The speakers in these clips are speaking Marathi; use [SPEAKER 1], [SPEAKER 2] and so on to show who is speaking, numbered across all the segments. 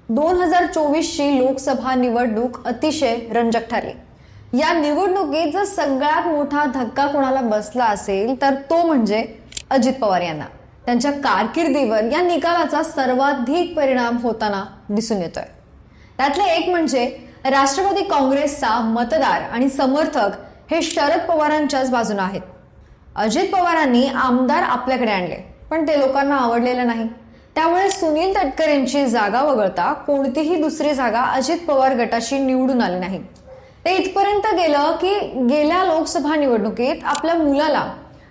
[SPEAKER 1] 2024ची लोकसभा निवडणूक अतिशय रंजक ठरली। या निवडणुकीत जर सगळ्यात मोठा धक्का कोणाला बसला असेल तर तो म्हणजे अजित पवार यांना। त्यांच्या कारकिर्दीवर या निकालाचा सर्वाधिक परिणाम होताना दिसून येतोय। त्यातले एक म्हणजे राष्ट्रवादी काँग्रेसचा मतदार आणि समर्थक हे शरद पवारांच्याच बाजूने आहेत। अजित पवारांनी आमदार आपल्याकडे आणले पण ते लोकांना आवडलेलं नाही। त्यामुळे सुनील तटकरे यांची जागा वगळता कोणतीही दुसरी जागा अजित पवार गटाची निवडून आली नाही। ते इथपर्यंत गेलं की गेल्या लोकसभा निवडणुकीत आपल्या मुलाला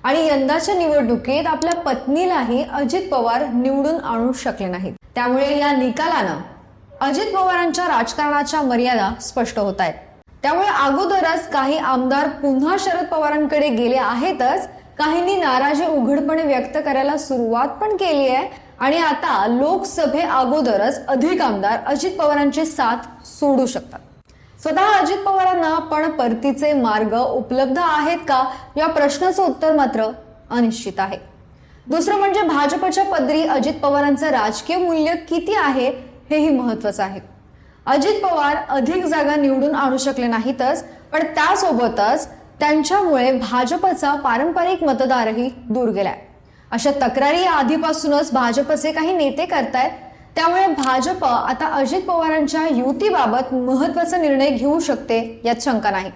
[SPEAKER 1] आणि यंदाच्या निवडणुकीत आपल्या पत्नीलाही अजित पवार निवडून आणू शकले नाहीत। त्यामुळे या निकालानं अजित पवारांच्या राजकारणाच्या मर्यादा स्पष्ट होत आहेत। त्यामुळे अगोदरच काही आमदार पुन्हा शरद पवारांकडे गेले आहेतच, काहींनी नाराजी उघडपणे व्यक्त करायला सुरुवात पण केली आहे आणि आता लोकसभे अगोदरच अधिक आमदार अजित पवारांची साथ सोडू शकतात। स्वतः अजित पवारांना पण परतीचे मार्ग उपलब्ध आहेत का या प्रश्नाचं उत्तर मात्र अनिश्चित आहे। दुसरं म्हणजे भाजपच्या पदरी अजित पवारांचं राजकीय मूल्य किती आहे हेही महत्त्वाचं आहे। अजित पवार अधिक जागा निवडून आणू शकले नाहीतच, पण त्यासोबतच त्यांच्यामुळे भाजपचा पारंपरिक मतदारही दूर गेलाय। अशा तक्रारी आधीपासूनच भाजपचे काही नेते करतायत। त्यामुळे भाजप आता अजित पवारांच्या युतीबाबत महत्त्वाचा निर्णय घेऊ शकते यात शंका नाही।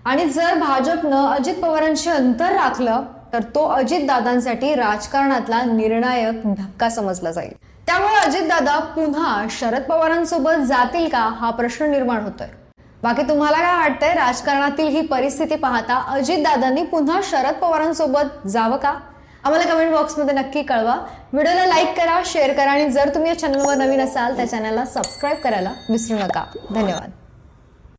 [SPEAKER 1] आणि जर भाजपनं अजित पवारांशी अंतर राखलं तर तो अजितदादांसाठी राजकारणातला निर्णायक धक्का समजला जाईल। त्यामुळे अजितदादा पुन्हा शरद पवारांसोबत जातील का हा प्रश्न निर्माण होतोय। बाकी तुम्हाला काय वाटतंय, राजकारणातील ही परिस्थिती पाहता अजितदादांनी पुन्हा शरद पवारांसोबत जावं का? आम्हाला कमेंट बॉक्समध्ये नक्की कळवा। व्हिडिओला लाईक करा, शेअर करा आणि जर तुम्ही या चॅनलवर नवीन असाल तर चॅनलला सबस्क्राईब करायला विसरू नका। धन्यवाद।